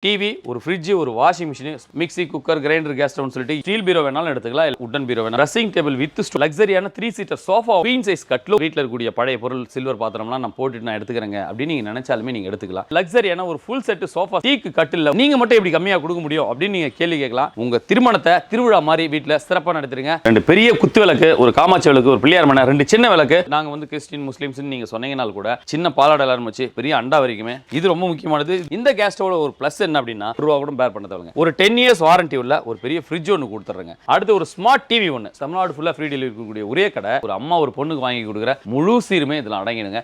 TV, ஒரு fridge, ஒரு washing machine, mixie, cooker, grinder, gas ஸ்டவ்னு சொல்லிட்டு ஸ்டீல் பீரோ வேணாலும் எடுத்துக்கலாம், உட்டன் பீரோ வேணாலும், ட்ரெஸ்ஸிங் டேபிள் வித் லக்ஸரியான 3 சீட்டர் சோஃபா, குவீன் சைஸ் கட்லோ, வீட்டில் இருக்கக்கூடிய பழைய பொருள், சில்வர் பாத்திரம்லாம் நான் போட்டுட்டு நான் எடுத்துக்கிறேங்க அப்படின்னு நீங்க நினைச்சாலுமே நீங்க எடுத்துக்கலாம். லக்ஸரியான ஒரு ஃபுல் செட் சோஃபா, டீக்கு கட்டில் நீங்க மட்டும் எப்படி கம்மியா கொடுக்க முடியும் அப்படின்னு நீங்க கேள்வி கேட்கலாம். உங்க திருமணத்தை திருவிழா மாதிரி வீட்டில் சிறப்பாக நடத்துறீங்க. 2 பெரிய குத்து விளக்கு, ஒரு காமாட்சி விளக்கு, ஒரு பிள்ளையார் மனை, 2 சின்ன விளக்கு. நாங்க வந்து கிறிஸ்டின் முஸ்லிம்ஸ் நீங்க சொன்னீங்கனால கூட சின்ன பாலாடை அலாரம் வச்சு பெரிய அண்டா வரைக்குமே இது ரொம்ப முக்கியமானது. இந்த கேஸ் ஸ்டவ்ல ஒரு பிளஸ் என்ன அப்படின்னா பேர் பண்ண தேவைங்க. ஒரு 10 இயர்ஸ் வாரண்டி உள்ள ஒரு பெரிய ஃப்ரிட்ஜ் ஒன்று கொடுத்துறேங்க. அடுத்து ஒரு ஸ்மார்ட் டிவி ஒன்று, தமிழ்நாடு ஃபுல்லா ஃப்ரீ டெலிவரி இருக்கக்கூடிய ஒரே கடை. ஒரு அம்மா ஒரு பொண்ணுக்கு வாங்கி கொடுக்குற முழு சீருமே இதில் அடங்கிடுங்க.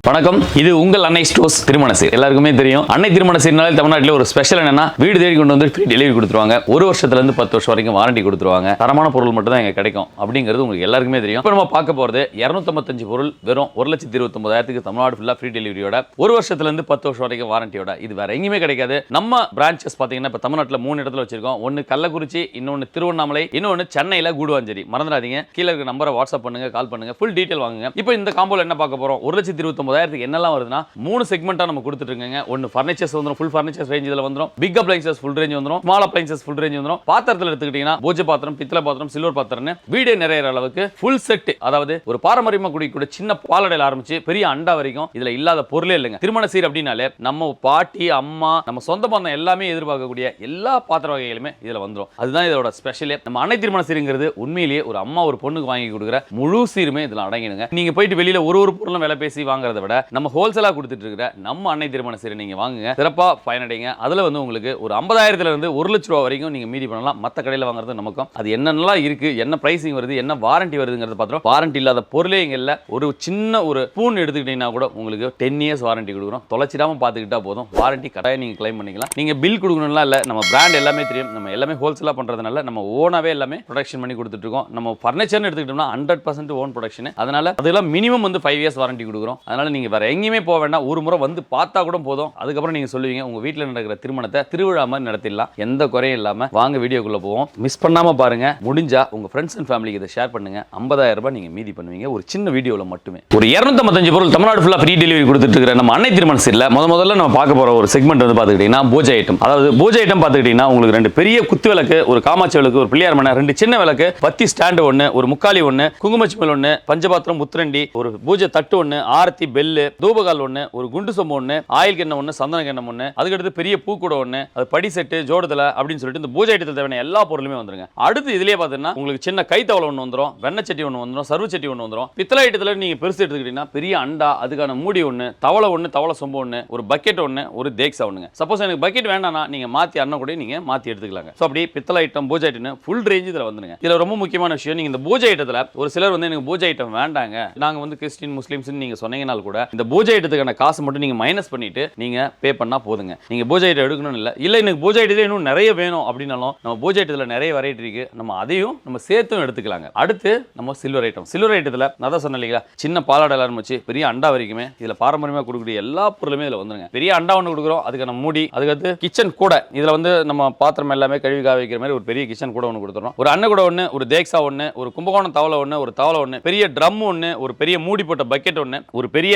வணக்கம், இது உங்கள் அன்னை ஸ்டோர்ஸ் திருமண சீர். எல்லாருக்குமே தெரியும், அன்னை திருமண சீர்னாலே தமிழ்நாட்டில் ஒரு ஸ்பெஷல் என்னன்னா வீடு தேடி கொண்டு வந்து ஃப்ரீ டெலிவரி கொடுத்துருவாங்க. 1 வருஷத்துல இருந்து 10 வருஷம் வரைக்கும் வாரண்டி கொடுத்துருவாங்க. தரமான பொருள் மட்டும் தான் இங்க கிடைக்கும் அப்படிங்கிறது உங்களுக்கு எல்லாருக்குமே தெரியும். இப்போ நம்ம பார்க்க போறது 255 பொருள் வெறும் 1,29,000 தமிழ்நாடு ஃபுல்லா ஃப்ரீ டெலிவரியோட 1 வருஷத்துல இருந்து 10 வருஷம் வரைக்கும் வாரண்டியோட. இது வேற எங்கேயுமே கிடைக்காது. நம்ம பிரான்ச்சஸ் பாத்தீங்கன்னா இப்போ தமிழ்நாட்டில் 3 இடத்துல வச்சிருக்கோம். ஒன்னு கள்ளக்குறிச்சி, இன்னொன்னு திருவண்ணாமலை, இன்னொன்னு சென்னையில கூடுவாஞ்சேரி. மறந்துடாதீங்க, கீழே இருக்க நம்பரை வாட்ஸ்அப் பண்ணுங்க, கால் பண்ணுங்க, ஃபுல் டீடைல் வாங்குங்க. இப்போ இந்த காம்போல என்ன பார்க்க போறோம்? 1,29,000 என்னெல்லாம் வருதுன்னா 3 செக்மெண்டா நம்ம கொடுத்துட்டு இருக்கோங்க. ஒன்னு ஃபர்னிச்சர்ஸ் வந்துரும், ஃபுல் ஃபர்னிச்சர்ஸ் ரேஞ்ச் இதுல வந்துரும். பிக் அப்ளையன்சஸ் ஃபுல் ரேஞ்ச் வந்துரும், ஸ்மால் அப்ளையன்சஸ் ஃபுல் ரேஞ்ச் வந்துரும். பாத்திரத்துல எடுத்துக்கிட்டீங்கன்னா பூஜை பாத்திரம், பித்தளை பாத்திரம், சில்வர் பாத்திரம்னு வீடே நிறைய அளவுக்கு ஃபுல் செட். அதாவது ஒரு பாரம்பரியமா குடிக்கக்கூடிய சின்ன பாலடையில ஆரம்பிச்சு பெரிய அண்டா வரைக்கும் இதுல இல்லாத பொருளே இல்லைங்க. திருமண சீர் அப்படின்னாலே நம்ம பாட்டி, அம்மா, நம்ம சொந்த பந்தம் எல்லாமே எதிர்பார்க்கக்கூடிய எல்லா பாத்திர வகைகளுமே இதுல வந்துரும். அதுதான் இதோட ஸ்பெஷலே. நம்ம அன்னை திருமண சீருங்கிறது உண்மையிலேயே ஒரு அம்மா ஒரு பொண்ணுக்கு வாங்கி கொடுக்குற முழு சீருமே இதுல அடங்கிடுங்க. நீங்க போயிட்டு வெளியில ஒரு பொருளும் விலை பேசி வாங்குறதை விட நம்ம ஹோல்சேலா கொடுத்துட்டு இருக்கிற நம்ம அன்னை திருமண சீரை நீங்க வாங்குங்க, சிறப்பா பயனடைங்க. அதுல வந்து உங்களுக்கு ஒரு 50,000 இருந்து 1 லட்சம் ரூபாய் வரைக்கும் நீங்க மீதி பண்ணலாம். மத்த கடையில வாங்குறது நமக்கும் அது என்னென்னலாம் இருக்கு, என்ன பிரைசிங் வருது, என்ன வாரண்டி வருதுங்கிறத பார்த்தோம். வாரண்டி இல்லாத பொருளே இங்க இல்ல. ஒரு சின்ன ஒரு ஸ்பூன் எடுத்துக்கிட்டீங்கன்னா கூட உங்களுக்கு 10 இயர்ஸ் வாரண்டி கொடுக்குறோம். தொலைச்சிடாம பார்த்துக்கிட்டா போதும். வாரண்டி கட்டாயம் நீங்க கிளைம் பண்ணிக்கலாம். நீங்க பில் கொடுக்கணும்லாம் இல்ல, நம்ம பிராண்ட் எல்லாமே தெரியும். நம்ம எல்லாமே ஹோல்சேலா பண்றதுனால நம்ம ஓனாவே எல்லாமே ப்ரொடக்ஷன் பண்ணி கொடுத்துட்டு இருக்கோம். நம்ம ஃபர்னிச்சர்னு எடுத்துக்கிட்டோம்னா 100% ஓன் ப்ரொடக்ஷன். அதனால அதெல்லாம் மினிமம் வந்து 5 இயர்ஸ் வாரண்டி கொடுக்குறோம். அதனால நீங்க வேற எங்கேயுமே போக வேண்டாம். ஒரு முறை வந்து பார்த்தா கூட போதும். அதுக்கப்புறம் நீங்க சொல்லுவீங்க உங்க வீட்டில் நடக்கிற திருமணத்தை திருவிழா மாதிரி நடத்திடலாம், எந்த குறையும் இல்லாம. வாங்க வீடியோக்குள்ள போவோம். மிஸ் பண்ணாம பாருங்க. முடிஞ்சா உங்க ஃப்ரெண்ட்ஸ் அண்ட் ஃபேமிலிக்கு இதை ஷேர் பண்ணுங்க. 50,000 ரூபாய் நீங்க மீதி பண்ணுவீங்க ஒரு சின்ன வீடியோல மட்டுமே. ஒரு 255 பொருள் தமிழ்நாடு ஃபுல்லா ஃப்ரீ டெலிவரி கொடுத்துட்டு இருக்கிற நம்ம அன்னை திருமண சீர்ல முதல்ல நம்ம பார்க்க போற ஒரு செக்மெண்ட் வந்து பாத்துக்கிட்டீங்கன்னா பூஜை ஐட்டம். அதாவது பூஜை ஐட்டம் பாத்துக்கிட்டீங்கன்னா உங்களுக்கு 2 பெரிய குத்து விளக்கு, ஒரு காமாட்சி விளக்கு, ஒரு பிள்ளையார் மனை, 2 சின்ன விளக்கு, பத்தி ஸ்டாண்ட் ஒன்னு, ஒரு முக்காலி ஒன்னு, குங்குமச்சிமல் ஒன்னு, பஞ்சபாத்திரம், முத்திரண்டி, ஒரு பூஜை தட்டு ஒன்னு, ஆரத்தி, பெல்லு, தூபகால் ஒன்னு, ஒரு குண்டு சொம்பு ஒன்னு, ஆயில் கிண்ணம் ஒன்னு, சந்தன கிண்ணம் ஒன்னு, அதுக்கடுத்து பெரிய பூக்கூட ஒன்னு, அது படி செட்டு, ஜோடுதலை அப்படின்னு சொல்லிட்டு இந்த பூஜை ஐட்டத்தில் தேவையான எல்லா பொருளுமே வந்துருங்க. அடுத்து இதுலயே பாத்தீங்கன்னா உங்களுக்கு சின்ன கைத்தவளை ஒன்று வந்துடும், வெண்ணெய் சட்டி ஒன்று வந்துடும், சர்வ சட்டி ஒன்று வந்துடும். பித்தளை ஐட்டத்தில் நீங்க பெருசு எடுத்துக்கிட்டீங்கன்னா பெரிய அண்டா, அதுக்கான மூடி ஒன்று, தவளை ஒன்று, தவளை சொம்பு ஒன்று, ஒரு பக்கெட் ஒன்று, ஒரு தேக்ஸா ஒண்ணுங்க. சப்போஸ் எனக்கு பக்கெட் வேண்டாம்னா நீங்க மாத்தி அண்ணன் கூட நீங்க மாத்தி எடுத்துக்கலாங்க. ஸோ அப்படி பித்தளை ஐட்டம், பூஜை ஐட்டம் ஃபுல் ரேஞ்ச் இதுல வந்துருங்க. இதுல ரொம்ப முக்கியமான விஷயம், நீங்க இந்த பூஜை ஐட்டத்தில் ஒரு சிலர் வந்து எனக்கு பூஜை ஐட்டம் வேண்டாங்க, நாங்க வந்து கிறிஸ்டின் முஸ்லிம்ஸ் நீங்க சொன்னீங்கனால கூட இந்த பூஜை ஐட்டத்துக்கான காசு மட்டும் நீங்க மைனஸ் பண்ணிட்டு நீங்க பே பண்ணா போதுங்க. நீங்க பூஜை ஐட்டம் எடுக்கணும் இல்ல எனக்கு பூஜை ஐட்டத்துல இன்னும் நிறைய வேணும் அப்படின்னாலும் நம்ம பூஜை ஐட்டத்துல நிறைய வெரைட்டி இருக்கு, நம்ம அதையும் நம்ம சேர்த்தும் எடுத்துக்கலாங்க. அடுத்து நம்ம சில்வர் ஐட்டம். சில்வர் ஐட்டத்துல நான் தான் சொன்னேன் இல்லைங்களா, சின்ன பாலாடை அலாரம் வச்சு பெரிய அண்டா வரைக்குமே இதுல பாரம்பரியமா கொடுக்கக்கூடிய எல்லா பொருளுமே இதுல வந்துருங்க. பெரிய அண்டா ஒன்று கொடுக்குறோம், அதுக்கான மூடி, அதுக்கு கிச்சன் கூட இதுல வந்து நம்ம பாத்திரம் எல்லாமே கழுவி காய வைக்கிற மாதிரி ஒரு பெரிய கிச்சன் கூட ஒன்று கொடுத்துறோம். ஒரு அன்ன கூட ஒன்று, ஒரு தேக்ஸா ஒன்று, ஒரு கும்பகோணம் தவளை ஒன்று, ஒரு தவளை ஒன்று, பெரிய ட்ரம் ஒன்று, ஒரு பெரிய மூடி போட்ட பக்கெட் ஒன்று, ஒரு பெரிய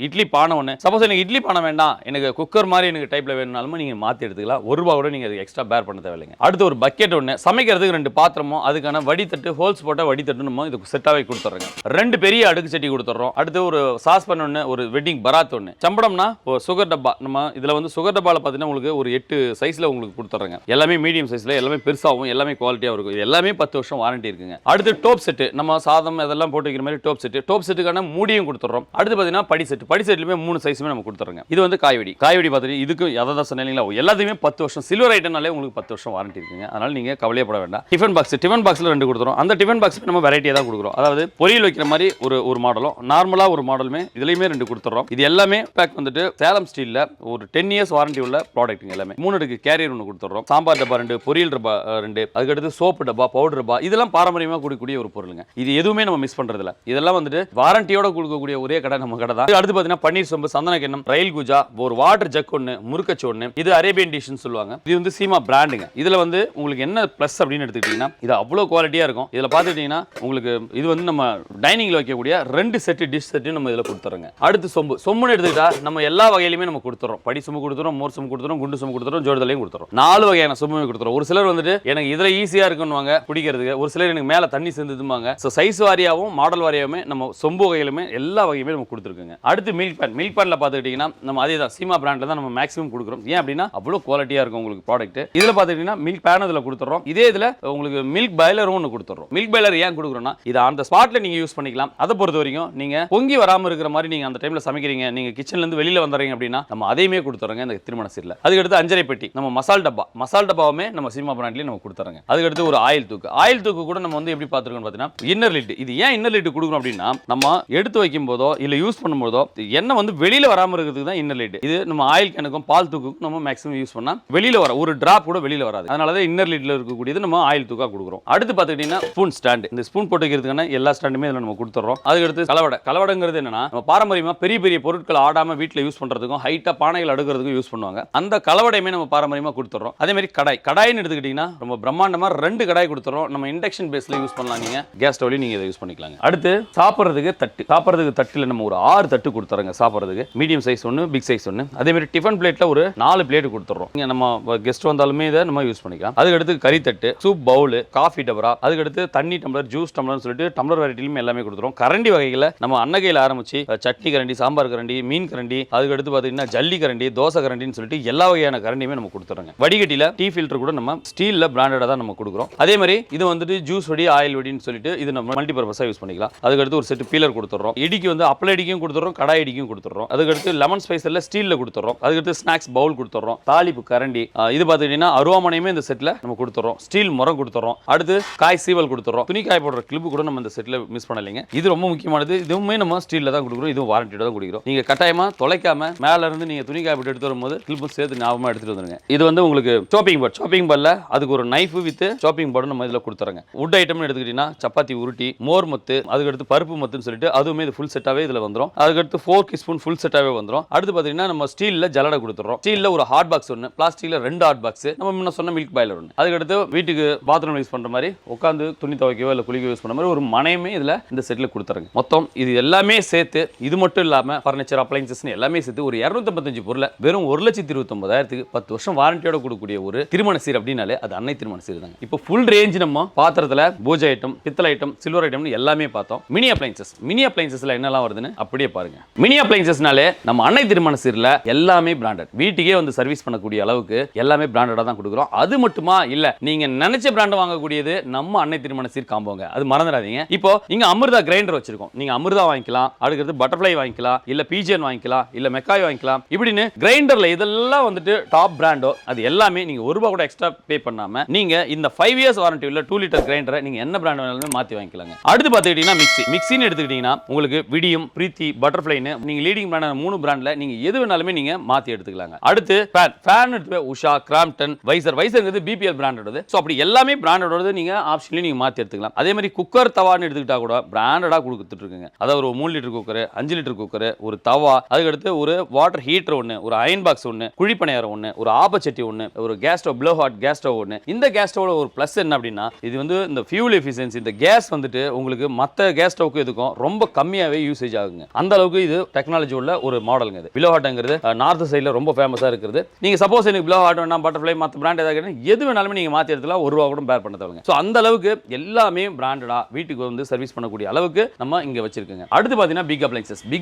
இட்லி பானை ஒன்று. சப்போஸ் எனக்கு இட்லி பானை வேண்டாம், எனக்கு குக்கர் மாதிரி எனக்கு டைப்ல வேணும்னாலும் நீங்க மாத்தி எடுத்துக்கலாம். ₹1 கூட நீங்க எக்ஸ்ட்ரா பேர் பண்ண தேவையில்லைங்க. அடுத்து ஒரு பக்கெட் ஒன்று, சமைக்கிறதுக்கு 2 பாத்திரமும், அதுக்கான வடித்தட்டு, ஹோல்ஸ் போட்ட வடித்தட்டு நம்ம இதுக்கு செட்டாவே கொடுத்துறோங்க. 2 பெரிய அடுக்கு சட்டி கொடுத்துறோம். அடுத்து ஒரு சாஸ் பண்ண ஒன்று, ஒரு வெட்டிங் பராத் ஒன்று. சம்படம்னா ஒரு சுகர் டப்பா. நம்ம இதுல வந்து சுகர் டப்பால பாத்தீங்கன்னா உங்களுக்கு ஒரு 8 சைஸ்ல உங்களுக்கு கொடுத்துறோங்க. எல்லாமே மீடியம் சைஸ்ல, எல்லாமே பெருசாவும், எல்லாமே குவாலிட்டியா இருக்கும். இது எல்லாமே 10 வருஷம் வாரண்டி இருக்குங்க. அடுத்து டோப் செட், நம்ம சாதம் அதெல்லாம் போட்டு வைக்கிற மாதிரி டோப் செட். டோப் செட்டுக்கான மூடியும் கொடுத்துறோம். அடுத்து பாத்தீங்கன்னா படி செட்லயுமே 3 சைஸுமே நம்ம கொடுத்துறோங்க. இது வந்து காய்வடி பார்த்துட்டு இதுக்கு எதை தான் சொன்னீங்களா எல்லாத்தையுமே 10 வருஷம் சில்வர் ஐட்டம்னாலே உங்களுக்கு 10 வருஷம் வாரண்டி இருக்குங்க. அதனால நீங்க கவலையப்பட வேண்டாம். டிஃபன் பாக்ஸ்ல 2 கொடுத்துறோம். அந்த டிஃபன் பாக்ஸ் நம்ம வெரைட்டியா தான் கொடுக்குறோம். அதாவது பொரியல் வைக்கிற மாதிரி ஒரு மாடலும் நார்மலா ஒரு மாடலுமே இதுலயுமே 2 கொடுத்துறோம். இது எல்லாமே பேக் வந்துட்டு சேலம் ஸ்டீல்ல ஒரு 10 இயர்ஸ் வாரண்டி உள்ள ப்ராடக்ட்டுங்க. எல்லாமே 3 அடுக்கு கேரியர் ஒன்று கொடுத்துறோம். சாம்பார் டப்பா 2, பொரியல் டப்பா 2, அதுக்கடுத்து சோப்பு டப்பா, பவுடர் டப்பா, இதெல்லாம் பாரம்பரியமா கொடுக்கக்கூடிய ஒரு பொருளுங்க. இது எதுவுமே நம்ம மிஸ் பண்றது இல்ல. இதெல்லாம் வந்துட்டு வாரண்டியோட கொடுக்கக்கூடிய ஒரே கடை நம்ம கடை தான். அடுத்து பாத்தீங்கன்னா பன்னீர் சொம்பு, சந்தன கிண்ணம், ரயில் குஜா, ஒரு வாட்டர் ஜக் ஒன்று, முறுக்கச்சு ஒன்று. இது அரேபியன் டிஷ்னு சொல்லுவாங்க. இது வந்து சீமா பிராண்டுங்க. இதுல வந்து உங்களுக்கு என்ன பிளஸ் அப்படின்னு எடுத்துக்கிட்டீங்கன்னா இது அவ்வளவு குவாலிட்டியா இருக்கும். இதுல பாத்துக்கிட்டீங்கன்னா உங்களுக்கு இது வந்து நம்ம டைனிங்ல வைக்கக்கூடிய 2 செட் டிஷ் செட் நம்ம இதுல கொடுத்துறோங்க. அடுத்து சொம்புன்னு எடுத்துக்கிட்டா நம்ம எல்லா வகையிலுமே நம்ம கொடுத்துறோம். படி சொம்பு கொடுத்துறோம், மோர் சொம்பு கொடுத்துறோம், குண்டு சொம்பு கொடுத்துறோம், ஜோடுதலையும் கொடுத்துறோம். 4 வகையான சொம்புமே கொடுத்துறோம். ஒரு சிலர் வந்துட்டு எனக்கு இதுல ஈஸியா இருக்குன்னுவாங்க குடிக்கிறதுக்கு, ஒரு சிலர் எனக்கு மேல தண்ணி சேர்ந்துதுமாங்க. ஸோ சைஸ் வாரியாகவும் மாடல் வாரியாவுமே நம்ம சொம்பு வகையிலுமே எல்லா வகையுமே நம்ம கொடுத்துருக்கோங்க. அடுத்து மில்க் பேன்ல பார்த்துக்கிட்டீங்கன்னா நம்ம அதே தான் சீமா பிராண்ட்ல தான் நம்ம மேக்ஸிமம் கொடுக்குறோம். ஏன் அப்படின்னா அவ்வளோ குவாலிட்டியா இருக்கும் உங்களுக்கு ப்ராடக்ட். இதுல பார்த்துக்கிட்டீங்கன்னா மில்க் பேன் இதுல கொடுத்துறோம். இதே இதுல உங்களுக்கு மில்க் பாய்லரும் ஒன்று கொடுத்துறோம். மில்க் பாய்லர் ஏன் கொடுக்குறோம்னா இது அந்த ஸ்பாட்ல நீங்க யூஸ் பண்ணிக்கலாம். அதை பொறுத்த வரைக்கும் நீங்க பொங்கி வராம இருக்கிற மாதிரி நீங்க அந்த டைம்ல சமைக்கிறீங்க, நீங்க கிச்சன்ல இருந்து வெளியில வந்துறீங்க அப்படின்னா நம்ம அதையுமே கொடுத்துறோங்க இந்த திருமண சீர்ல. அதுக்கு அடுத்து அஞ்சரை பெட்டி நம்ம மசால் டப்பாவுமே நம்ம சீமா பிராண்ட்லயே நம்ம கொடுத்துறோங்க. அதுக்கு அடுத்து ஒரு ஆயில் தூக்கு கூட நம்ம வந்து எப்படி பார்த்துருக்கோம் பார்த்தீங்கன்னா இன்னர் லிட். இது ஏன் இன்னர் லிட் கொடுக்கணும் அப்படின்னா நம்ம எடுத்து வைக்கும் போதோ இல்ல யூஸ் பண்ணும் போதோ எண்ணெய் வந்து வெளியில வராம இருக்கிறதுக்கு தான் இன்னர் லிட். இது நம்ம ஆயில் கேனுக்கும் பால் தூக்குக்கும் நம்ம மேக்ஸிமம் யூஸ் பண்ணா வெளியில வர ஒரு டிராப் கூட வெளியில வராது. அதனாலதான் இன்னர் லிட்ல இருக்கக்கூடியது நம்ம ஆயில் தூக்கா கொடுக்குறோம். அடுத்து பார்த்துக்கிட்டீங்கன்னா ஸ்பூன் ஸ்டாண்ட். இந்த ஸ்பூன் போட்டு வைக்கிறதுக்கான எல்லா ஸ்டாண்டுமே இதுல நம்ம கொடுத்துறோம். அதுக்கு அடுத்து கலவடைங்கிறது என்னன்னா நம்ம பாரம்பரியமா பெரிய பொருட்கள் ஆடாம வீட்டுல யூஸ் பண்றதுக்கும் ஹைட்டா பானைகள் அடுக்கிறதுக்கும் யூஸ் பண்ணுவாங்க. அந்த கலவடையுமே நம்ம பாரம்பரியமா கொடுத்துறோம். அதே மாதிரி கடாய்னு எடுத்துக்கிட்டீங்கன்னா ரொம்ப பிரம்மாண்டமா 2 கடாய் கொடுத்துறோம். நம்ம இண்டக்ஷன் பேஸ்ல யூஸ் பண்ணலாம். நீங்க கேஸ் ஸ்டவ்லயும் நீங்க இதை யூஸ் பண்ணிக்கலாம். அடுத்து சாப்பிடுறதுக்கு தட்டுல நம்ம ஒரு 6 தட்டு கொடுத்துறோங்க. சாப்பிடுறதுக்கு மீடியம் சைஸ் ஒன்று, பிக் சைஸ் ஒன்று. அதே மாதிரி டிஃபன் பிளேட்ல ஒரு 4 பிளேட் கொடுத்துறோம். இங்க நம்ம கெஸ்ட் வந்தாலுமே இதை நம்ம யூஸ் பண்ணிக்கலாம். அதுக்கு அடுத்து கறி தட்டு, சூப் பவுல், காஃபி டபரா, அதுக்கு அடுத்து தண்ணி டம்ளர், ஜூஸ் டம்ளர்னு சொல்லிட்டு டம்ளர் வெரைட்டிலும் எல்லாமே கொடுத்துறோம். கரண்டி வகைகளை நம்ம அன்னகையில் ஆரம்பிச்சு சட்னி கரண்டி, சாம்பார் கரண்டி, மீன் கரண்டி, அதுக்கு அடுத்து பாத்தீங்கன்னா ஜல்லி கரண்டி, தோசை கரண்டின்னு சொல்லிட்டு எல்லா வகையான கரண்டியுமே நம்ம கொடுத்துறோங்க. வடிகட்டில டீ ஃபில்டர் கூட நம்ம ஸ்டீல்ல பிராண்டடா தான் நம்ம கொடுக்குறோம். அதே மாதிரி இது வந்துட்டு ஜூஸ் வடி, ஆயில் வடின்னு சொல்லிட்டு இது நம்ம மல்டி பர்பஸா யூஸ் பண்ணிக்கலாம். அதுக்கு அடுத்து ஒரு செட் பீலர் கொடுத்துறோம். இடிக்கு வந்து அப்பள இடிக்கும் கொடுத்துறோம், கடாய் இடிக்கும் கொடுத்துறோம். அதுக்கு அடுத்து லெமன் ஸ்பைசர்ல ஸ்டீல்ல கொடுத்துறோம். அதுக்கு அடுத்து ஸ்நாக்ஸ் பவுல் கொடுத்துறோம். தாளிப்பு கரண்டி, இது பாத்தீங்கன்னா அருவாமனையுமே இந்த செட்ல நம்ம கொடுத்துறோம். ஸ்டீல் முறம் கொடுத்துறோம். அடுத்து காய் சீவல் கொடுத்துறோம். துணி காய் போடுற கிளிப் கூட நம்ம இந்த செட்ல மிஸ் பண்ணலைங்க. இது ரொம்ப முக்கியமானது. இதுவுமே நம்ம ஸ்டீல்ல தான் கொடுக்குறோம். இதுவும் வாரண்டியோட தான் கொடுக்குறோம். நீங்க கட்டாயமா தொலைக்காம மேல இருந்து நீங்க துணி காய் போட்டு எடுத்து வரும்போது கிளிப்பும் சேர்த்து ஞாபகமா எடுத்துட்டு வந்துருங்க. இது வந்து உங்களுக்கு சாப்பிங் போர்ட்ல அதுக்கு ஒரு நைஃப் வித் சாப்பிங் போர்டு நம்ம இதுல கொடுத்துறோங்க. வுட் ஐட்டம்னு எடுத்துக்கிட்டீங்கன்னா சப்பாத்தி உருட்டி, மோர் மத்து, அதுக்கு அடுத்து பருப்பு மத்துன்னு சொல்லிட்டு அதுவுமே இது ஃபுல் செட்டாவே இதுல வந்துரும். அதுக்கு அடுத்து 4 ஸ்பூன் ஃபுல் செட்டாவே வந்துரும். அடுத்து பாத்தீங்கன்னா நம்ம ஸ்டீல்ல ஜல்லடை கொடுத்துறோம். ஸ்டீல்ல ஒரு ஹாட் பாக்ஸ் ஒன்று, பிளாஸ்டிக்ல 2 ஹாட் பாக்ஸ், நம்ம முன்ன சொன்ன மில்க் பாய்லர் ஒன்று. அதுக்கு அடுத்து வீட்டுக்கு பாத்ரூம் யூஸ் பண்ற மாதிரி உட்காந்து துணி துவைக்கவோ இல்ல குளிக்க யூஸ் பண்ண மாதிரி ஒரு மனையுமே இதுல இந்த செட்ல கொடுத்துறோங்க. மொத்தம் இது எல்லாமே சேர்த்து இது மட்டும் இல்லாம ஃபர்னிச்சர், அப்ளையன்சஸ் எல்லாமே சேர்த்து ஒரு 255 பொருளை வெறும் 1,29,000 10 வருஷம் வாரண்டியோட கொடுக்கக்கூடிய ஒரு திருமண சீர் அப்படின்னாலே அது அன்னை திருமண சீர் தாங்க. இப்போ ஃபுல் ரேஞ்ச் நம்ம பாத்திரத்துல பூஜை ஐட்டம், பித்தளை ஐட்டம், சில்வர் ஐட்டம் எல்லாமே பார்த்தோம். மினி அப்ளையன்சஸ்ல என்னெல்லாம் வருதுன்னு அப்படியே பாருங்க. மினி அப்ளையன்சஸ்னாலே நம்ம அன்னை திருமண சீர்ல எல்லாமே பிராண்டட். வீட்டுக்கே வந்து சர்வீஸ் பண்ணக்கூடிய அளவுக்கு எல்லாமே பிராண்டடா தான் கொடுக்குறோம். அது மட்டுமா இல்ல, நீங்க நினைச்ச பிராண்ட் வாங்கக்கூடியது நம்ம அன்னை திருமண சீர் காம்போங்க. அது மறந்துடாதீங்க. இப்போ நீங்க அமிர்தா கிரைண்டர் வச்சிருக்கோம். நீங்க அமிர்தா வாங்கிக்கலாம், அடுத்து பட்டர்ஃப்ளை வாங்கிக்கலாம், இல்ல பிஜிஎன் வாங்கிக்கலாம், இல்ல மெக்காய் வாங்கிக்கலாம். இப்படின்னு கிரைண்டர்ல இதெல்லாம் வந்துட்டு டாப் பிராண்டோ அது எல்லாமே நீங்க ₹1 கூட எக்ஸ்ட்ரா பே பண்ணாம நீங்க இந்த 5 இயர்ஸ் வாரண்டி உள்ள 2 லிட்டர் கிரைண்டரை நீங்க என்ன பிராண்ட் வேணாலும் மாத்தி வாங்கிக்கலாங்க. அடுத்து பாத்துக்கிட்டீங்கன்னா மிக்ஸின்னு எடுத்துக்கிட்டீங்கன்னா உங்களுக்கு விடியம், பிரீத்தி, பட்டர்ஃப்ளைன்னு நீங்க லீடிங் பிராண்டான 3 பிராண்ட்ல நீங்க எது வேணாலுமே நீங்க மாத்தி எடுத்துக்கலாங்க. அடுத்து ஃபேன் எடுத்து உஷா, கிராம்ப்டன், வைசர்ங்கிறது பிபிஎல் பிராண்டோடது. சோ அப்படி எல்லாமே பிராண்டோடது நீங்க ஆப்ஷன்ல நீங்க மாத்தி எடுத்துக்கலாம். அதே மாதிரி குக்கர் தவான்னு எடுத்துக்கிட்டா கூட பிராண்டடா கொடுத்துட்டு இருக்குங்க. அதாவது ஒரு 3 லிட்டர் குக்கர், 5 லிட்டர் குக்கர், ஒரு தவா, அதுக்கு அடுத்து ஒரு வாட்டர் ஹீட்டர் ஒன்னு, ஒரு அயன் பாக்ஸ் ஒன்னு, குழிப்பணியாரம் ஒன்னு, ஒரு ஆப்பச்சட்டி ஒன்னு, ஒரு gas stove, blow hot gas stove ஒன்னு. இந்த கேஸ் ஸ்டவ்ல ஒரு பிளஸ் என்ன அப்படின்னா இது வந்து இந்த ஃபியூல் எஃபிஷியன்சி, இந்த கேஸ் வந்துட்டு உங்களுக்கு மத்த கேஸ் ஸ்டவ்க்கு இதுக்கும் ரொம்ப கம்மியாவே யூசேஜ் ஆகுங்க. அந்த அளவுக்கு இது டெக்னாலஜி உள்ள ஒரு மாடலுங்க. இது ப்ளோ ஹாட்ங்கிறது நார்த் சைடுல ரொம்ப ஃபேமஸா இருக்குது. நீங்க சப்போஸ் எனக்கு ப்ளோ ஹாட் வேணா, பட்டர்ஃப்ளை, மத்த பிராண்ட் ஏதாவது எது வேணாலும் நீங்க மாத்தி எடுத்துலாம், ₹1 கூட பேர் பண்ண தேவைங்க. சோ அந்த அளவுக்கு எல்லாமே பிராண்டடா வீட்டுக்கு வந்து சர்வீஸ் பண்ணக்கூடிய அளவுக்கு நம்ம இங்க வச்சிருக்கோங்க. அடுத்து பாத்தீங்கன்னா பிக்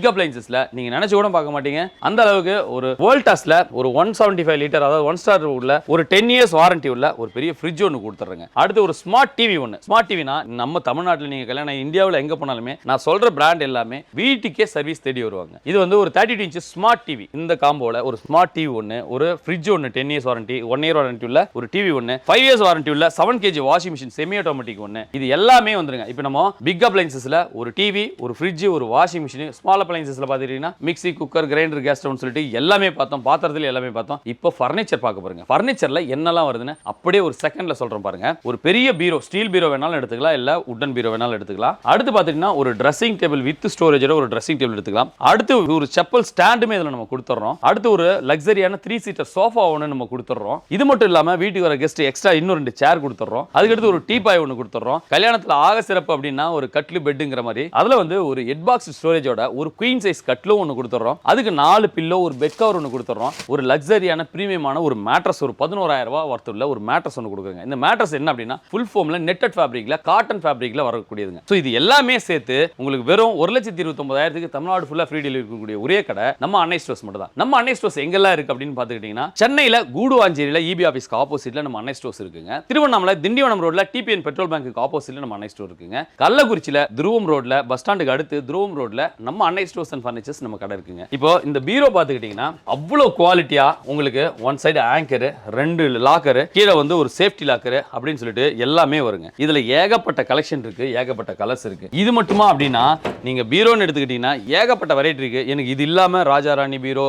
அப்ளையன்சஸ்ல நீங்க நினைச்சு கூட பார்க்க மாட்டீங்க. அந்த அளவுக்கு ஒரு வோல்டாஸ்ல ஒரு 175 லிட்டர், அதாவது 1 ஸ்டார் உள்ள ஒரு 10 இயர்ஸ் வாரண்டி உள்ள ஒரு பெரிய ஃப்ரிட்ஜ் ஒன்னு கொடுத்துறேங்க. அடுத்து ஒரு ஸ்மார்ட் டிவி ஒன்னு. ஸ்மார்ட் டிவினா நம்ம தமிழ்நாட்டில் நீங்க கல்யாணம் இந்தியாவில் எங்க போனாலுமே நான் சொல்ற பிராண்ட் எல்லாமே வீட்டுக்கே சர்வீஸ் தேடி வருவாங்க. இது வந்து ஒரு 32 இன்ச் ஸ்மார்ட் டிவி. இந்த காம்போல ஒரு ஸ்மார்ட் டிவி ஒன்னு, ஒரு ஃப்ரிட்ஜ் ஒன்னு 10 இயர்ஸ் வாரண்டி, 1 இயர் வாரண்டி உள்ள ஒரு டிவி ஒன்னு, 5 இயர்ஸ் வாரண்டி உள்ள 7 kg washing machine semi automatic ஒன்னு. இது எல்லாமே வந்துருங்க. இப்போ நம்ம பிக் அப்ளையன்சஸ்ல ஒரு டிவி, ஒரு ஃப்ரிட்ஜ், ஒரு வாஷிங் மிஷின், ஸ்மால் அப்ளையன்சஸ்ல பாத்தீங்கன்னா மிக்ஸி, குக்கர், கிரைண்டர், கேஸ் ஸ்டவ்னு சொல்லிட்டு எல்லாமே பார்த்தோம். பாத்திரத்துல எல்லாமே பார்த்தோம். இப்போ ஃபர்னிச்சர் பார்க்க பாருங்க. ஃபர்னிச்சர்ல என்னெல்லாம் வருதுன்னு அப்படியே ஒரு செகண்ட்ல சொல்றேன் பாருங்க. ஒரு பெரிய பீரோ, ஸ்டீல் பீரோ வேணாலும் எடுத்துக்கலாம், இல்ல வுடன் பீரோ வேணாலும் எடுத்துக்கலாம். அடுத்து பாத்தீங்கன்னா ஒரு ட்ரெஸ்ஸிங் டேபிள் வித் ஸ்டோரேஜோட ஒரு ட்ரெஸ்ஸிங் டேபிள் எடுத்துக்கலாம். அடுத்து ஒரு செப்பல் ஸ்டாண்டுமே இதுல நம்ம கொடுத்துறோம். அடுத்து ஒரு லக்ஸரியான 3 சீட்டர் சோஃபா ஒன்னு நம்ம கொடுத்துறோம். இது மட்டும் இல்லாம வீட்டுக்கு வர கெஸ்ட் எக்ஸ்ட்ரா இன்னும் 2 சேர் கொடுத்துறோம். அதுக்கு அடுத்து ஒரு டீபாய் ஒன்னு கொடுத்துறோம். கல்யாணத்துல ஆக சிறப்பு அப்படின்னா ஒரு கட்லு பெட்ங்கிற மாதிரி அதுல வந்து ஒரு ஹெட் பாக்ஸ் ஸ்டோரேஜோட ஒரு குயின் சைஸ் கட்லும் ஒன்னு கொடுத்துறோம். அதுக்கு 4 பில்லோ, ஒரு பெட் கவர் ஒன்னு கொடுத்துறோம். ஒரு லக்ஸரியான பிரீமியமான ஒரு மேட்ரஸ், ஒரு 11000 ரூபாய் வர்த்துள்ள ஒரு மேட்ரஸ் ஒன்னு கொடுக்குறோங்க. இந்த மேட்ரஸ் என்ன அப்படின்னா ஃபுல் ஃபோம்ல நெட்டட் ஃபேப்ரிக்ல, காட்டன் ஃபேப்ரிக்ல வரக்கூடியதுங்க. சோ இது எல்லாமே சேர்த்து உங்களுக்கு வெறும் 1,29,000க்கு தமிழ்நாடு ஃபுல்லா ஃப்ரீ டெலிவரி இருக்கக்கூடிய ஒரே கடை நம்ம அன்னை ஸ்டோர்ஸ் மட்டும் தான். நம்ம அன்னை ஸ்டோர்ஸ் எங்கெல்லாம் இருக்கு அப்படின்னு பாத்துக்கிட்டீங்கன்னா சென்னையில கூடுவாஞ்சேரியில இபி ஆபீஸ்க்கு ஆப்போசிட்ல நம்ம அன்னை ஸ்டோர்ஸ் இருக்குங்க. திருவண்ணாமலை திண்டிவனம் ரோட்ல டிபிஎன் பெட்ரோல் பங்க்கு ஆப்போசிட்ல நம்ம அன்னை ஸ்டோர் இருக்குங்க. கள்ளக்குறிச்சியில துருவம் ரோட்ல பஸ் ஸ்டாண்டுக்கு அடுத்து துருவம் ரோட்ல நம்ம அன்னை ஸ்டோர்ஸ் அண்ட் ஃபர்னிச்சர்ஸ் நம்ம கடை இருக்குங்க. இப்போ இந்த பீரோ பாத்துக்கிட்டீங்கன்னா அவ்வளவு குவாலிட்டியா உங்களுக்கு ஒன் சைடு ஆங்கர், 2 லாக்கர், கீழே வந்து ஒரு சேஃப்டி லாக்கர் அப்படின்னு சொல்லிட்டு எல்லாமே வருங்க. இதுல ஏகப்பட்ட கலெக்ஷன் இருக்கு, ஏகப்பட்ட கலர்ஸ் இருக்கு. இது மட்டுமா அப்படின்னா நீங்க பீரோன்னு எடுத்துக்கிட்டீங்கன்னா ஏகப்பட்ட வெரைட்டி இருக்கு. எனக்கு இது இல்லாம ராஜா ராணி பீரோ,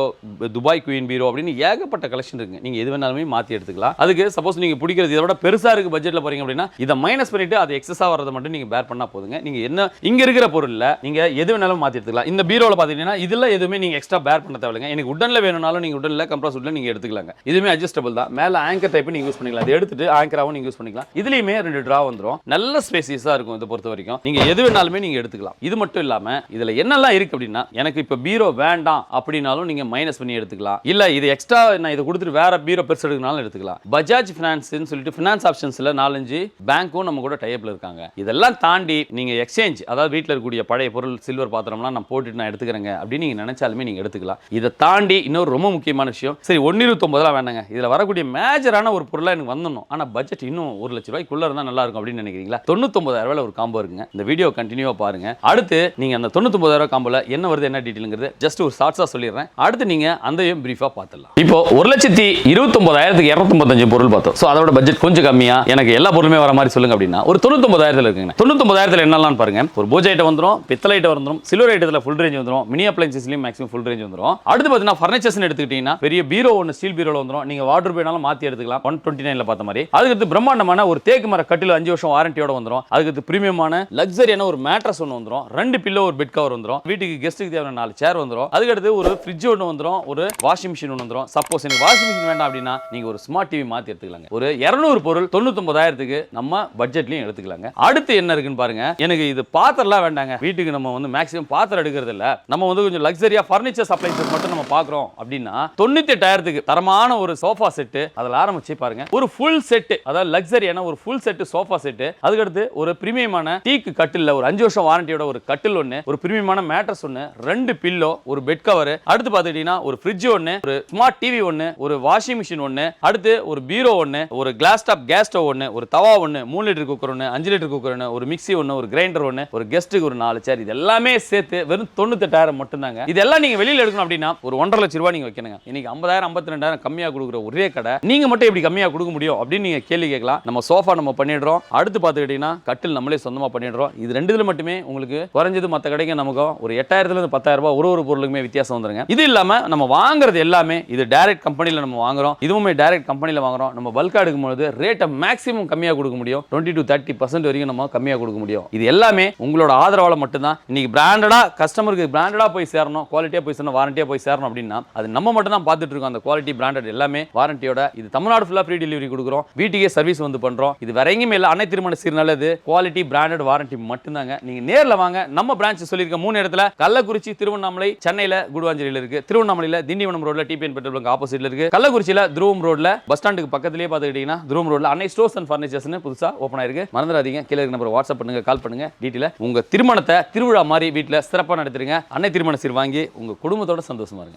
துபாய் குயின் பீரோ அப்படின்னு ஏகப்பட்ட கலெக்ஷன் இருக்கு. நீங்க எது வேணாலுமே மாத்தி எடுத்துக்கலாம். அதுக்கு சப்போஸ் நீங்க பிடிக்கிறது இதை விட பெருசா இருக்கு பட்ஜெட்ல போறீங்க அப்படின்னா இதை மைனஸ் பண்ணிட்டு அது எக்ஸஸா வரதை மட்டும் நீங்க பேர் பண்ணா போதுங்க. நீங்க என்ன இங்க இருக்கிற பொருள்ல நீங்க எது வேணாலும் மாத்தி எடுத்துக்கலாம். இந்த பீரோல பாத்தீங்கன்னா இதுல எதுவுமே நீங்க எக்ஸ்ட்ரா பேர் பண்ண தேவையில்லைங்க. எனக்கு உடன்ல வேணும்னாலும் நீங்க உடன்ல கம்ப்ரஸ் உட்ல நீங்க எடுத்துக்கலாங்க. இதுவுமே அட்ஜஸ்டபிள் தான். மேல ஆங்கர் டைப் நீங்க யூஸ் பண்ணிக்கலாம். அதை எடுத்துட்டு ஆங்கராவும் நீங்க யூஸ் பண்ணிக்கலாம். இதுலயுமே 2 டிரா வந்துரும். நல்ல ஸ்பேசியஸா இருக்கும். இதை பொறுத்த வரைக்கும் நீங்க எது வேணாலுமே நீங்க எடுத்துக்கலாம். இது மட்டும் இல்லாம இதுல என்னெல்லாம் இருக்கு அப்படின்னா எனக்கு இப்ப பீரோ வேண்டாம் அப்படினாலும் நீங்க மைனஸ் பண்ணி எடுத்துக்கலாம். இல்ல இது எக்ஸ்ட்ரா நான் இதை கொடுத்துட்டு வேற பீரோ பெருசு எடுக்கனாலும் எடுத்துக்கலாம். பஜாஜ் ஃபினான்ஸ்னு சொல்லிட்டு ஃபினான்ஸ் ஆப்ஷன்ஸ்ல 4-5 பேங்க்கும் நம்ம கூட டைப்ல இருக்காங்க. இதெல்லாம் தாண்டி நீங்க எக்ஸ்சேஞ்ச், அதாவது வீட்டில் இருக்கக்கூடிய பழைய பொருள், சில்வர் பாத்திரம்லாம் நான் போட்டுட்டு நான் எடுத்துக்கிறேங்க அப்படின்னு நீங்க நினைச்சாலுமே நீங்க எடுத்துக்கலாம். இதை தாண்டி இன்னொரு ரொம்ப முக்கியமான விஷயம், சரி 129 வேண்டாங்க, இதுல வரக்கூடிய மேஜரான ஒரு பொருளா எனக்கு வந்துடணும், ஆனா பட்ஜெட் இன்னும் 1 லட்ச ரூபாய்க்குள்ள இருந்தா நல்லா இருக்கும் அப்படின்னு நினைக்கிறீங்களா? 99,000 ஒரு காம்போ இருக்குங்க. இந்த வீடியோ கண்டினியூவா பாருங்க. அடுத்து நீங்க அந்த 99,000 காம்போல என்ன வருது, என்ன டீடைல்ங்கிறது ஜஸ்ட் ஒரு ஷார்ட்ஸா சொல்லிடுறேன். அடுத்து நீங்க அதையும் பிரீஃபா பார்த்துடலாம். இப்போ 1,29,255 பொருள் பார்த்தோம். சோ அதோட பட்ஜெட் கொஞ்சம் கம்மியா எனக்கு எல்லா பொருளுமே வர மாதிரி சொல்லுங்க அப்படின்னா ஒரு 99,000 இருக்குங்க. 99,000 என்னெல்லாம் பாருங்க. ஒரு பூஜை ஐட்டம் வந்துரும், பித்தளை ஐட்டம் வந்துரும், சில்வர் ஐட்டத்துல ஃபுல் ரேஞ்ச் வந்துரும், மினி அப்ளையன்சஸ்லயும் மேக்ஸிமம் ஃபுல் ரேஞ்ச் வந்துரும். அடுத்து பாத்தீங்கன்னா ஃபர்னிச்சர்ஸ்னு எடுத்துக்கிட்டீங்கன்னா பெரிய பீரோ ஒன்னு ஸ்டீல் பீரோல வந்துரும். நீங்க வாட்டர் வேணாலும் மாத்தி எடுத்துக்கலாம். 129ல பார்த்த மாதிரி. அதுக்கு பிரம்மாண்டமான ஒரு தேக்கு மர கட்டில் 5 வருஷம் வாரண்டியோட வந்துரும். அதுக்கு பிரீமியமான லக்ஸரியான ஒரு மேட்ரஸ் ஒன்னு வந்துரும். 2 பில்லோ, ஒரு பெட் கவர் வந்துரும். வீட்டுக்கு கெஸ்ட்டுக்கு தேவையான 4 சேர் வந்துரும். அதுக்கு அடுத்து ஒரு ஃப்ரிட்ஜ் ஒன்னு வந்துரும், ஒரு வாஷிங் மிஷின் ஒன்னு வந்துரும். சப்போஸ் எனக்கு வாஷிங் மிஷின் வேண்டாம் அப்படின்னா நீங்க ஒரு ஸ்மார்ட் டிவி மாத்தி எடுத்துக்கலாங்க. ஒரு 200 பொருள் 99,000க்கு நம்ம பட்ஜெட்லயும் எடுத்துக்கலாங்க. அடுத்து என்ன இருக்குன்னு பாருங்க. எனக்கு இது பாத்திரம்லாம் வேண்டாங்க, வீட்டுக்கு நம்ம வந்து மேக்ஸிமம் பாத்திரம் எடுக்கிறது இல்ல, நம்ம வந்து கொஞ்சம் லக்ஸரியா ஃபர்னிச்சர் அப்ளையன்சஸ் மட்டும் நம்ம பாக்குறோம் அப்படின்னா 98,000க்கு தரமான ஒரு சோஃபா செட், அதுல ஆரம்பிச்சு பாருங்க ஒரு ஃபுல் செட், அதாவது லக்ஸரியான ஒரு ஃபுல் செட் சோஃபா செட். அதுக்கு அடுத்து ஒரு பிரீமியமான டீக்கு கட்டில், ஒரு 5 வருஷம் வாரண்டியோட ஒரு கட்டில் ஒன்னு, ஒரு பிரீமியமான மேட்ரஸ் ஒன்னு, 2 பில்லோ, ஒரு பெட் கவர். அடுத்து பாத்துக்கிட்டீங்கன்னா ஒரு ஃப்ரிட்ஜ் ஒன்னு, ஒரு ஸ்மார்ட் டிவி ஒன்னு, ஒரு வாஷிங் மிஷின் ஒன்னு, அடுத்து ஒரு பீரோ ஒன்னு, ஒரு கிளாஸ் டாப் கேஸ் ஸ்டவ் ஒன்னு, ஒரு தவா ஒன்னு, 3 லிட்டர் குக்கர் ஒன்னு, 5 லிட்டர் குக்கர் ஒன்னு, ஒரு மிக்ஸி ஒன்னு, ஒரு கிரைண்டர் ஒன்னு, ஒரு கெஸ்ட்டுக்கு ஒரு 4 சேர். இது எல்லாமே சேர்த்து வெறும் 98,000 மட்டும் தாங்க. இதெல்லாம் நீங்க வெளியில எடுக்கணும் அப்படின்னா ஒரு 1.5 லட்சம் ரூபாய் நீங்க வைக்கணுங்க. இன்னைக்கு 50,000 52,000 கம்மியா கொடுக்குற ஒரே கடை, நீங்க மட்டும் எப்படி கம்மியா கொடுக்க முடியும் அப்படின்னு நீங்க கேள்வி கேட்கலாம். நம்ம சோஃபா நம்ம பண்ணிடுறோம். அடுத்து பாத்துக்கிட்டீங்கன்னா கட்டில் நம்மளே சொந்தமா பண்ணிடுறோம். இது 2 மட்டுமே உங்களுக்கு குறைஞ்சது மத்த கடைக்கு நமக்கு ஒரு 8,000 இருந்து 10,000 ரூபாய் ஒரு பொருளுக்குமே வித்தியாசம் வந்துருங்க. இது இல்லாம நம்ம வாங்குறது எல்லாமே இது டைரக்ட் கம்பெனில நம்ம வாங்குறோம். இதுவுமே டைரக்ட் கம்பெனில வாங்குறோம். நம்ம பல்கா எடுக்கும்போது ரேட்டை மேக்ஸிமம் கம்மியா கொடுக்க முடியும். 20 to 30% வரைக்கும் நம்ம கம்மியா கொடுக்க முடியும். இது எல்லாமே உங்களோட ஆதரவால மட்டும் தான். இன்னைக்கு பிராண்டடா கஸ்டமருக்கு பிராண்டடா போய் சேரணும், குவாலிட்டியா போய் சேரணும், வாரண்டியா போய் சேரணும் அப்படின்னா அது நம்ம மட்டும் தான் பார்த்துட்டு இருக்கோம். அந்த குவாலிட்டி பிராண்டட் எல்லாமே வாரண்டியோட. இது தமிழ்நாடு ஃபுல்லா ஃப்ரீ டெலிவரி கொடுக்குறோம். வீட்டுக்கே சர்வீஸ் வந்து பண்றோம். இது வேற எங்கேயுமே இல்ல. அன்னை திருமண சீர்னால இது குவாலிட்டி பிராண்டட் வாரண்டி மட்டும் தாங்க. நீங்க நேர்ல வாங்க. நம்ம பிரான்ச் சொல்லிருக்க 3 இடத்துல கள்ளக்குறிச்சி, திருவண்ணாமலை, சென்னையில குடுவாஞ்சேரியில இருக்கு. திருவண்ணாமலையில திண்டிவனம் ரோட்ல டிபிஎன் பெட்ரோல் பங்க் ஆப்போசிட்ல இருக்கு. கள்ளக்குறிச்சியில துருவம் ரோட்ல பஸ் ஸ்டாண்டுக்கு பக்கத்துலயே பாத்துக்கிட்டீங்கன்னா துருவம் ரோட்ல அன்னை ஸ்டோர்ஸ் அண்ட் ஃபர்னிச்சர்ஸ்னு புதுசா ஓபன் ஆயிருக்கு. மறந்துடாதீங்க. கீழ இருக்க நம்பர் வாட்ஸ்அப் பண்ணுங்க, கால் பண்ணுங்க. டீடைல உங்க திருமணத்தை திருவிழா மாதிரி வீட்ல சிறப்பா நடத்துறீங்க. அன்னை திருமண சீர் வாங்கி உங்க குடும்பத்தோட சந்தோஷமா இருங்க.